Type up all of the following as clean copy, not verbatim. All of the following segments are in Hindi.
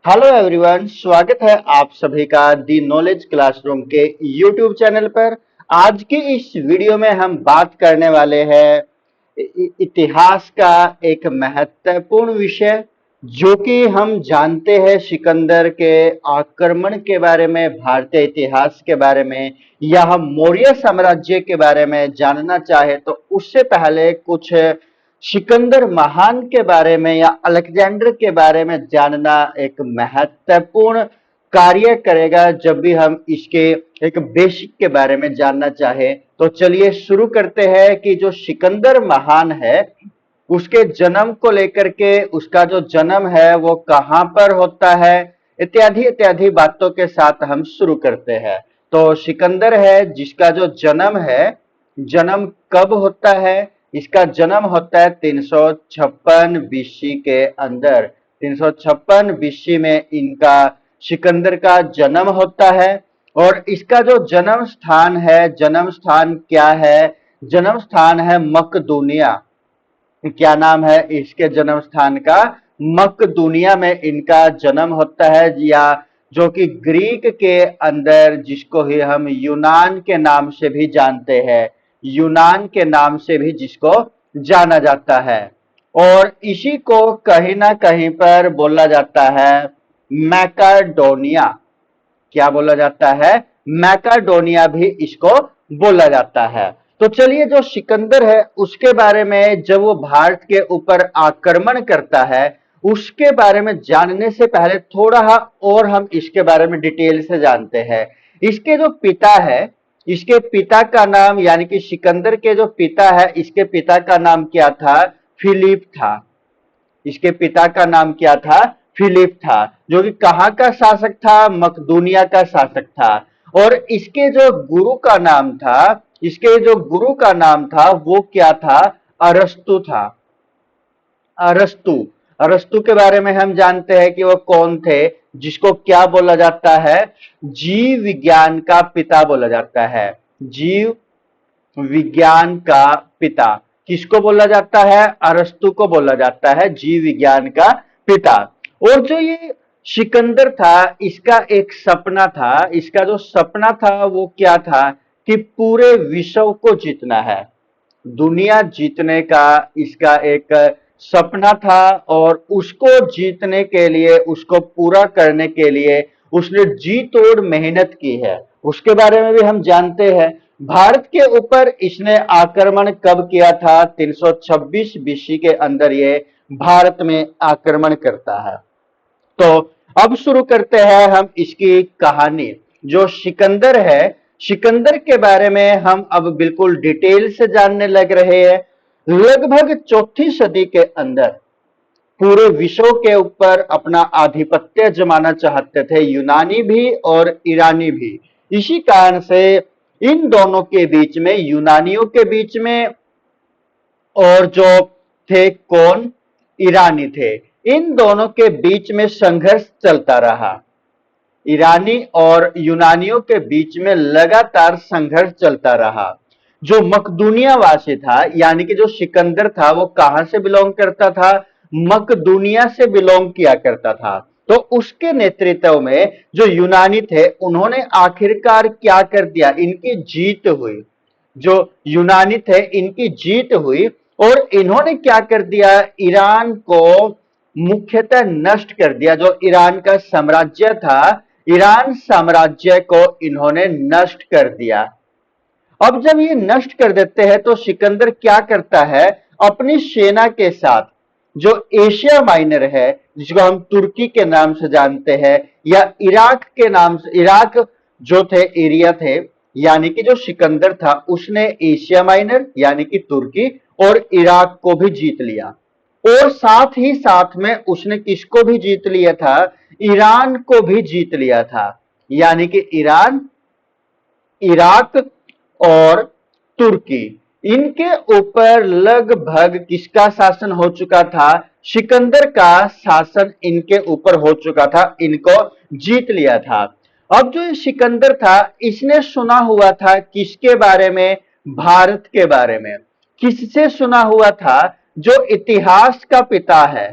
हेलो एवरीवन, स्वागत है आप सभी का दी नॉलेज क्लासरूम के यूट्यूब चैनल पर। आज की इस वीडियो में हम बात करने वाले हैं इतिहास का एक महत्वपूर्ण विषय, जो कि हम जानते हैं सिकंदर के आक्रमण के बारे में, भारतीय इतिहास के बारे में, या हम मौर्य साम्राज्य के बारे में जानना चाहे तो उससे पहले कुछ सिकंदर महान के बारे में या अलेक्जेंडर के बारे में जानना एक महत्वपूर्ण कार्य करेगा। जब भी हम इसके एक बेसिक के बारे में जानना चाहे तो चलिए शुरू करते हैं कि जो सिकंदर महान है उसके जन्म को लेकर के, उसका जो जन्म है वो कहां पर होता है, इत्यादि इत्यादि बातों के साथ हम शुरू करते हैं। तो सिकंदर है जिसका जो जन्म है, जन्म कब होता है? इसका जन्म होता है 356 बीसी के अंदर। 356 बीसी में इनका सिकंदर का जन्म होता है। और इसका जो जन्म स्थान है, जन्म स्थान क्या है? जन्म स्थान है मकदूनिया। क्या नाम है इसके जन्म स्थान का? मकदूनिया में इनका जन्म होता है, या जो कि ग्रीक के अंदर, जिसको ही हम यूनान के नाम से भी जानते हैं, यूनान के नाम से भी जिसको जाना जाता है। और इसी को कहीं ना कहीं पर बोला जाता है मैकाडोनिया। क्या बोला जाता है? मैकाडोनिया भी इसको बोला जाता है। तो चलिए, जो सिकंदर है उसके बारे में, जब वो भारत के ऊपर आक्रमण करता है उसके बारे में जानने से पहले थोड़ा और हम इसके बारे में डिटेल से जानते हैं। इसके जो पिता है, इसके पिता का नाम, यानी कि सिकंदर के जो पिता है, इसके पिता का नाम क्या था? फिलिप था। इसके पिता का नाम क्या था? फिलिप था, जो कि कहां का शासक था? मकदूनिया का शासक था। और इसके जो गुरु का नाम था, इसके जो गुरु का नाम था वो क्या था? अरस्तु था। अरस्तु। अरस्तु के बारे में हम जानते हैं कि वो कौन थे, जिसको क्या बोला जाता है? जीव विज्ञान का पिता बोला जाता है। जीव विज्ञान का पिता किसको बोला जाता है? अरस्तु को बोला जाता है जीव विज्ञान का पिता। और जो ये सिकंदर था, इसका एक सपना था। इसका जो सपना था वो क्या था? कि पूरे विश्व को जीतना है, दुनिया जीतने का इसका एक सपना था। और उसको जीतने के लिए, उसको पूरा करने के लिए उसने जी तोड़ मेहनत की है। उसके बारे में भी हम जानते हैं। भारत के ऊपर इसने आक्रमण कब किया था? 326 बीसी के अंदर ये भारत में आक्रमण करता है। तो अब शुरू करते हैं हम इसकी कहानी। जो सिकंदर है, सिकंदर के बारे में हम अब बिल्कुल डिटेल से जानने लग रहे हैं। लगभग चौथी सदी के अंदर पूरे विश्व के ऊपर अपना आधिपत्य जमाना चाहते थे यूनानी भी और ईरानी भी। इसी कारण से इन दोनों के बीच में, यूनानियों के बीच में, और जो थे कौन? ईरानी थे। इन दोनों के बीच में संघर्ष चलता रहा। ईरानी और यूनानियों के बीच में लगातार संघर्ष चलता रहा। जो मकदूनिया वासी था, यानी कि जो सिकंदर था, वो कहां से बिलोंग करता था? मकदूनिया से बिलोंग किया करता था। तो उसके नेतृत्व में जो यूनानी थे, उन्होंने आखिरकार क्या कर दिया? इनकी जीत हुई। जो यूनानी थे, इनकी जीत हुई और इन्होंने क्या कर दिया? ईरान को मुख्यतः नष्ट कर दिया। जो ईरान का साम्राज्य था, ईरान साम्राज्य को इन्होंने नष्ट कर दिया। अब जब ये नष्ट कर देते हैं तो सिकंदर क्या करता है? अपनी सेना के साथ, जो एशिया माइनर है, जिसको हम तुर्की के नाम से जानते हैं, या इराक के नाम से, इराक जो थे, एरिया थे, यानी कि जो सिकंदर था उसने एशिया माइनर यानी कि तुर्की और इराक को भी जीत लिया। और साथ ही साथ में उसने किसको भी जीत लिया था? ईरान को भी जीत लिया था। यानी कि ईरान, इराक और तुर्की, इनके ऊपर लगभग किसका शासन हो चुका था? सिकंदर का शासन इनके ऊपर हो चुका था, इनको जीत लिया था। अब जो सिकंदर था, इसने सुना हुआ था किसके बारे में? भारत के बारे में। किससे सुना हुआ था? जो इतिहास का पिता है,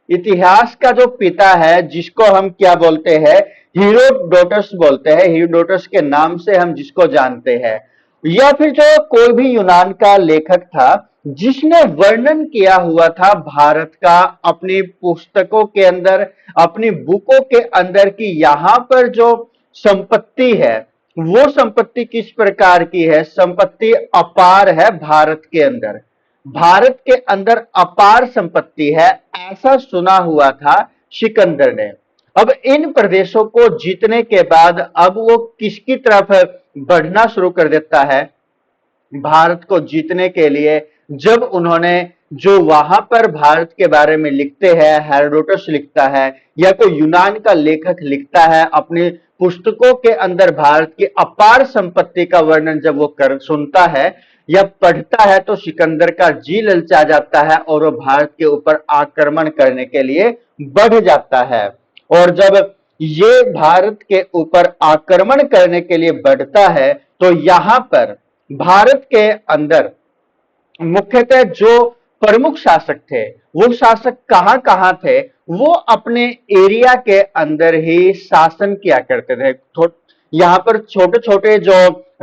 इतिहास का जो पिता है, जिसको हम क्या बोलते हैं, हीरोडोटस बोलते हैं, हीरोडोटस के नाम से हम जिसको जानते हैं, या फिर जो कोई भी यूनान का लेखक था जिसने वर्णन किया हुआ था भारत का अपनी पुस्तकों के अंदर, अपनी बुकों के अंदर, कि यहां पर जो संपत्ति है वो संपत्ति किस प्रकार की है, संपत्ति अपार है भारत के अंदर, भारत के अंदर अपार संपत्ति है, ऐसा सुना हुआ था सिकंदर ने। अब इन प्रदेशों को जीतने के बाद अब वो किसकी तरफ बढ़ना शुरू कर देता है, भारत को जीतने के लिए, जब उन्होंने जो वहां पर भारत के बारे में लिखते हैं, हेरोडोटस लिखता है या कोई यूनान का लेखक लिखता है अपनी पुस्तकों के अंदर भारत की अपार संपत्ति का वर्णन जब वो कर सुनता है या पढ़ता है, तो सिकंदर का जी ललचा जाता है और वो भारत के ऊपर आक्रमण करने के लिए बढ़ जाता है। और जब ये भारत के ऊपर आक्रमण करने के लिए बढ़ता है, तो यहां पर भारत के अंदर मुख्यतः जो प्रमुख शासक थे, वो शासक कहां कहां थे, वो अपने एरिया के अंदर ही शासन किया करते थे। यहां पर छोटे छोटे जो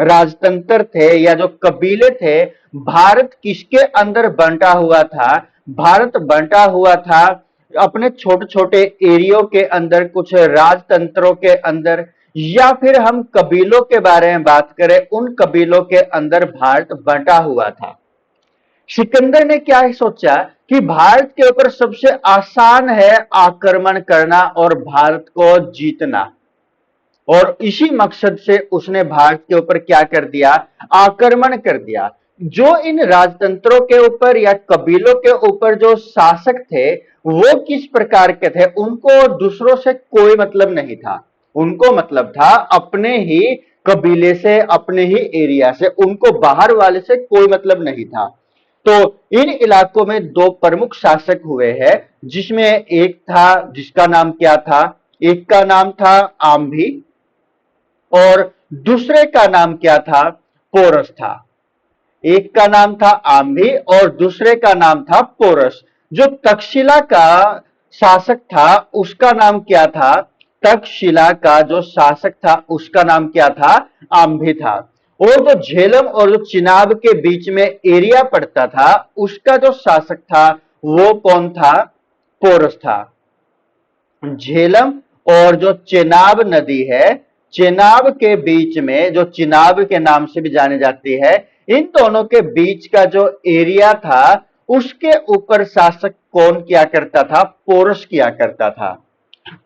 राजतंत्र थे या जो कबीले थे, भारत किसके अंदर बंटा हुआ था, भारत बंटा हुआ था अपने छोटे छोटे एरियो के अंदर, कुछ राजतंत्रों के अंदर, या फिर हम कबीलों के बारे में बात करें, उन कबीलों के अंदर भारत बंटा हुआ था। सिकंदर ने क्या सोचा कि भारत के ऊपर सबसे आसान है आक्रमण करना और भारत को जीतना, और इसी मकसद से उसने भारत के ऊपर क्या कर दिया, आक्रमण कर दिया। जो इन राजतंत्रों के ऊपर या कबीलों के ऊपर जो शासक थे, वो किस प्रकार के थे, उनको दूसरों से कोई मतलब नहीं था, उनको मतलब था अपने ही कबीले से, अपने ही एरिया से, उनको बाहर वाले से कोई मतलब नहीं था। तो इन इलाकों में दो प्रमुख शासक हुए हैं, जिसमें एक था जिसका नाम क्या था, एक का नाम था आम्भी और दूसरे का नाम क्या था, पोरस था। एक का नाम था आम्भी और दूसरे का नाम था पोरस। जो तक्षशिला का शासक था उसका नाम क्या था, तक्षशिला का जो शासक था उसका नाम क्या था, आम्भी था। और जो झेलम और जो चिनाब के बीच में एरिया पड़ता था, उसका जो शासक था वो कौन था, पोरस था। झेलम और जो चेनाब नदी है, चेनाब के बीच में, जो चिनाब के नाम से भी जानी जाती है, इन दोनों के बीच का जो एरिया था, उसके ऊपर शासक कौन किया करता था, पोरस किया करता था।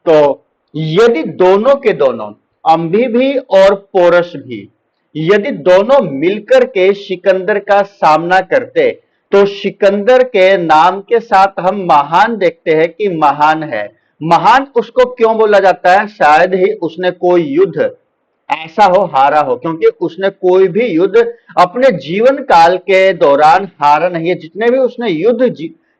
तो यदि दोनों के दोनों, अम्भी भी और पोरस भी, यदि दोनों मिलकर के सिकंदर का सामना करते, तो सिकंदर के नाम के साथ हम महान देखते हैं कि महान है। महान उसको क्यों बोला जाता है, शायद ही उसने कोई युद्ध ऐसा हो हारा हो, क्योंकि उसने कोई भी युद्ध अपने जीवन काल के दौरान हारा नहीं है। जितने भी उसने युद्ध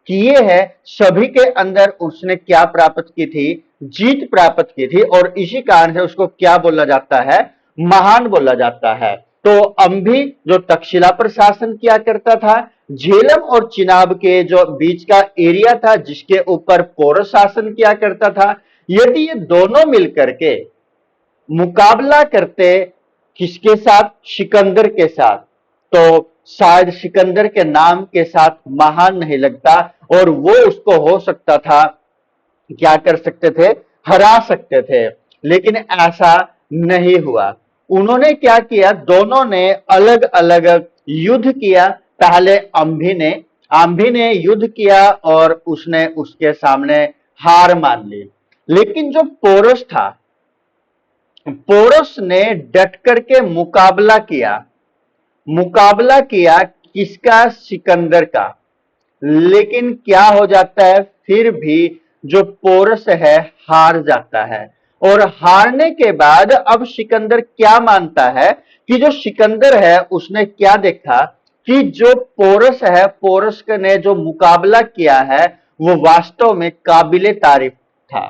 किए हैं, सभी के अंदर उसने क्या प्राप्त की थी, जीत प्राप्त की थी, और इसी कारण से उसको क्या बोला जाता है, महान बोला जाता है। तो अम्भी जो तक्षशिला पर शासन किया करता था, झेलम और चिनाब के जो बीच का एरिया था जिसके ऊपर पोरस शासन किया करता था, यदि ये दोनों मिलकर के मुकाबला करते किसके साथ, सिकंदर के साथ, तो शायद सिकंदर के नाम के साथ महान नहीं लगता और वो उसको हो सकता था क्या कर सकते थे, हरा सकते थे। लेकिन ऐसा नहीं हुआ। उन्होंने क्या किया, दोनों ने अलग अलग युद्ध किया। पहले आम्भी ने युद्ध किया और उसने उसके सामने हार मान ली। लेकिन जो पोरस था, पोरस ने डट करके मुकाबला किया किसका, सिकंदर का। लेकिन क्या हो जाता है, फिर भी जो पोरस है हार जाता है। और हारने के बाद अब सिकंदर क्या मानता है कि जो सिकंदर है उसने क्या देखा कि जो पोरस है, पोरस ने जो मुकाबला किया है वो वास्तव में काबिले तारीफ था।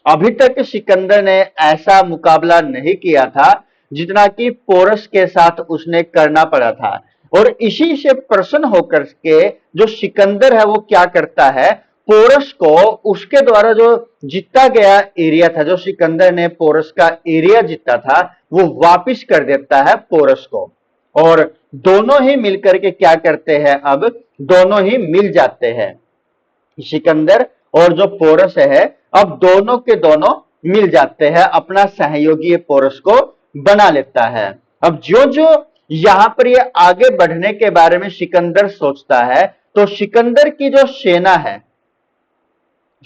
अभी तक सिकंदर ने ऐसा मुकाबला नहीं किया था जितना कि पोरस के साथ उसने करना पड़ा था। और इसी से प्रसन्न होकर के जो सिकंदर है वो क्या करता है, पोरस को उसके द्वारा जो जीता गया एरिया था, जो सिकंदर ने पोरस का एरिया जीता था, वो वापिस कर देता है पोरस को। और दोनों ही मिलकर के क्या करते हैं, अब दोनों ही मिल जाते हैं। सिकंदर और जो पोरस है, अब दोनों के दोनों मिल जाते हैं, अपना सहयोगी पोरस को बना लेता है। अब जो जो यहां पर ये आगे बढ़ने के बारे में सिकंदर सोचता है, तो सिकंदर की जो सेना है,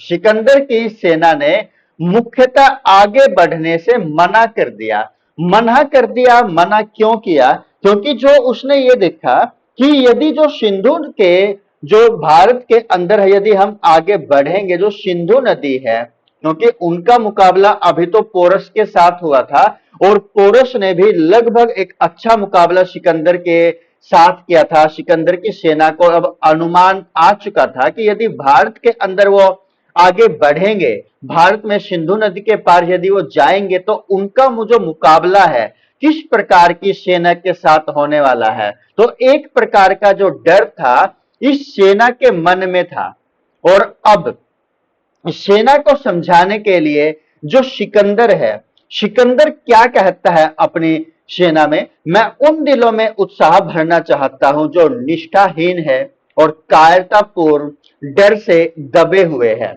सिकंदर की सेना ने मुख्यतः आगे बढ़ने से मना कर दिया। मना कर दिया, मना क्यों किया? क्योंकि जो उसने ये देखा कि यदि जो सिंधु के, जो भारत के अंदर है, यदि हम आगे बढ़ेंगे, जो सिंधु नदी है, क्योंकि उनका मुकाबला अभी तो पोरस के साथ हुआ था, और पोरस ने भी लगभग एक अच्छा मुकाबला सिकंदर के साथ किया था। सिकंदर की सेना को अब अनुमान आ चुका था कि यदि भारत के अंदर वो आगे बढ़ेंगे, भारत में सिंधु नदी के पार यदि वो जाएंगे, तो उनका जो मुकाबला है किस प्रकार की सेना के साथ होने वाला है। तो एक प्रकार का जो डर था इस सेना के मन में था। और अब सेना को समझाने के लिए जो सिकंदर है, सिकंदर क्या कहता है अपनी सेना में, मैं उन दिलों में उत्साह भरना चाहता हूं जो निष्ठाहीन है और कायरतापूर्ण डर से दबे हुए हैं।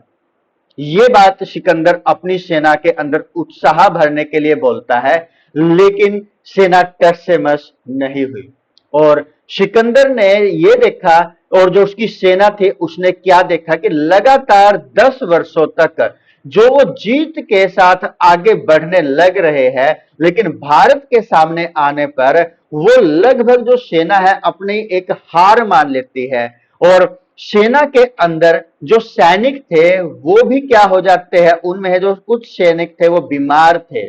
ये बात सिकंदर अपनी सेना के अंदर उत्साह भरने के लिए बोलता है, लेकिन सेना टस से मस नहीं हुई। और सिकंदर ने ये देखा, और जो उसकी सेना थी उसने क्या देखा कि लगातार 10 वर्षों तक जो वो जीत के साथ आगे बढ़ने लग रहे हैं, लेकिन भारत के सामने आने पर वो लगभग जो सेना है अपनी एक हार मान लेती है। और सेना के अंदर जो सैनिक थे वो भी क्या हो जाते हैं, उनमें जो कुछ सैनिक थे वो बीमार थे,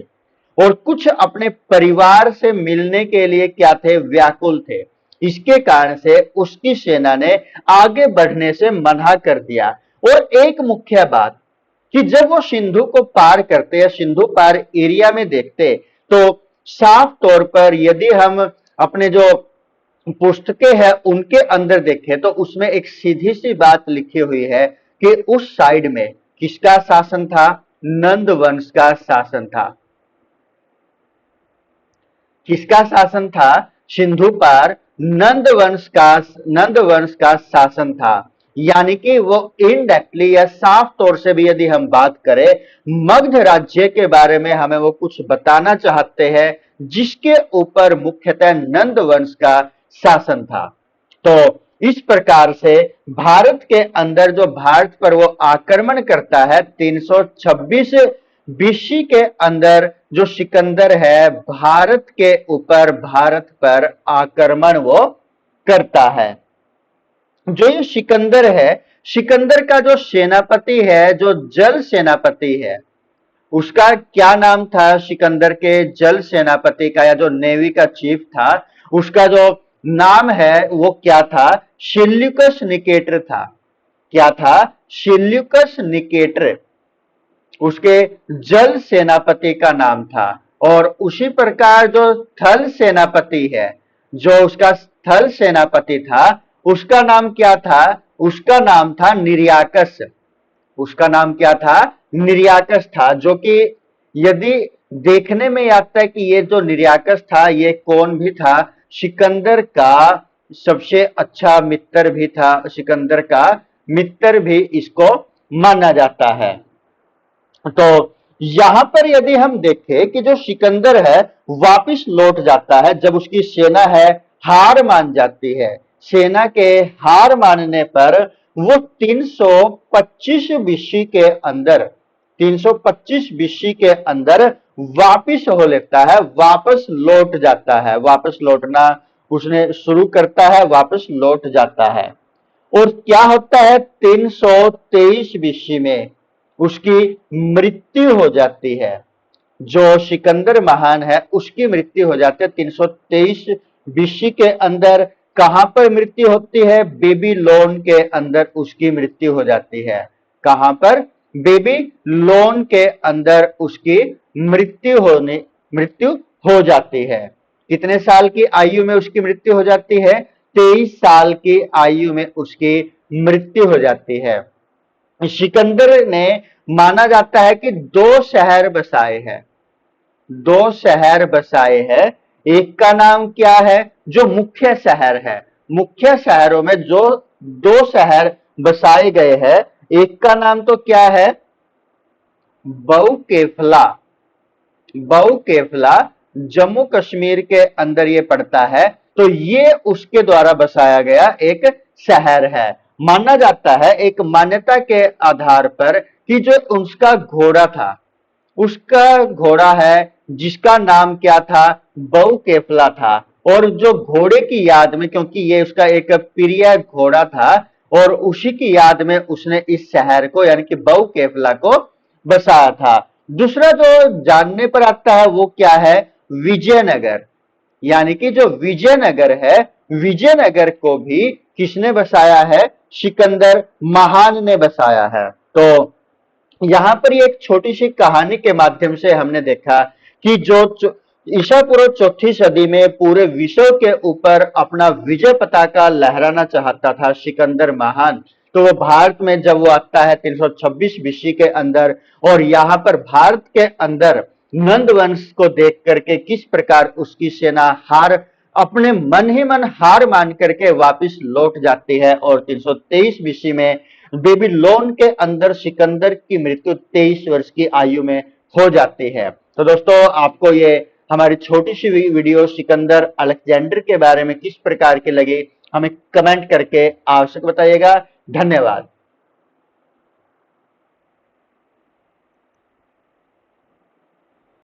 और कुछ अपने परिवार से मिलने के लिए क्या थे, व्याकुल थे। इसके कारण से उसकी सेना ने आगे बढ़ने से मना कर दिया। और एक मुख्य बात कि जब वो सिंधु को पार करते या सिंधु पार एरिया में देखते, तो साफ तौर पर यदि हम अपने जो पुस्तकें हैं उनके अंदर देखें, तो उसमें एक सीधी सी बात लिखी हुई है कि उस साइड में किसका शासन था, नंद वंश का शासन था। किसका शासन था, सिंधु पार नंद वंश का शासन था। यानी कि वो इनडायरेक्टली या साफ तौर से भी यदि हम बात करें, मगध राज्य के बारे में हमें वो कुछ बताना चाहते हैं जिसके ऊपर मुख्यतः नंद वंश का शासन था। तो इस प्रकार से भारत के अंदर जो भारत पर वो आक्रमण करता है 326 बीसी के अंदर, जो सिकंदर है भारत के ऊपर, भारत पर आक्रमण वो करता है। जो ये सिकंदर है, सिकंदर का जो सेनापति है, जो जल सेनापति है, उसका क्या नाम था, सिकंदर के जल सेनापति का, या जो नेवी का चीफ था उसका जो नाम है वो क्या था, सिल्यूकस निकेटर था। क्या था, सिल्यूकस निकेटर उसके जल सेनापति का नाम था। और उसी प्रकार जो थल सेनापति है, जो उसका थल सेनापति था, उसका नाम क्या था, उसका नाम था निर्याकस। उसका नाम क्या था, निर्याकस था। जो कि यदि देखने में आता है कि ये जो निर्याकस था ये कौन भी था, सिकंदर का सबसे अच्छा मित्र भी था, सिकंदर का मित्र भी इसको माना जाता है। तो यहां पर यदि हम देखें कि जो सिकंदर है वापिस लौट जाता है, जब उसकी सेना है हार मान जाती है, सेना के हार मानने पर वो 325 बीसी के अंदर, 325 बीसी के अंदर वापिस हो लेता है, वापस लौट जाता है, वापस लौटना उसने शुरू करता है, वापस लौट जाता है। और क्या होता है, 323 बीसी में उसकी मृत्यु हो जाती है। जो सिकंदर महान है उसकी मृत्यु हो जाती है 323 बीसी के अंदर। कहां पर मृत्यु होती है, बेबीलोन के अंदर उसकी मृत्यु हो जाती है। कहां पर, बेबीलोन के अंदर उसकी मृत्यु हो जाती है। कितने साल की आयु में उसकी मृत्यु हो जाती है, 23 साल की आयु में उसकी मृत्यु हो जाती है। सिकंदर ने माना जाता है कि 2 शहर बसाए हैं, 2 शहर बसाए हैं। एक का नाम क्या है, जो मुख्य शहर है, मुख्य शहरों में जो 2 शहर बसाए गए हैं, एक का नाम तो क्या है, बऊकेफला। बऊकेफला जम्मू कश्मीर के अंदर ये पड़ता है। तो ये उसके द्वारा बसाया गया एक शहर है। माना जाता है, एक मान्यता के आधार पर, कि जो उसका घोड़ा था, उसका घोड़ा है जिसका नाम क्या था, बऊकेफला था। और जो घोड़े की याद में, क्योंकि ये उसका एक प्रिय घोड़ा था, और उसी की याद में उसने इस शहर को यानी कि बऊकेफला को बसाया था। दूसरा जो जानने पर आता है वो क्या है, विजयनगर। यानी कि जो विजयनगर है, विजयनगर को भी किसने बसाया है, सिकंदर महान ने बसाया है। तो यहां पर ये एक छोटी सी कहानी के माध्यम से हमने देखा कि जो ईसा पूर्व 4वीं सदी में पूरे विश्व के ऊपर अपना विजय पताका लहराना चाहता था सिकंदर महान, तो वो भारत में जब वो आता है 326 बीसी के अंदर, और यहाँ पर भारत के अंदर नंद वंश को देख करके किस प्रकार उसकी सेना अपने मन ही मन हार मान करके वापिस लौट जाती है, और 323 बीसी में बेबीलोन के अंदर सिकंदर की मृत्यु 23 वर्ष की आयु में हो जाती है। तो दोस्तों, आपको ये हमारी छोटी सी वीडियो सिकंदर अलेक्जेंडर के बारे में किस प्रकार की लगी, हमें कमेंट करके आवश्यक बताइएगा। धन्यवाद।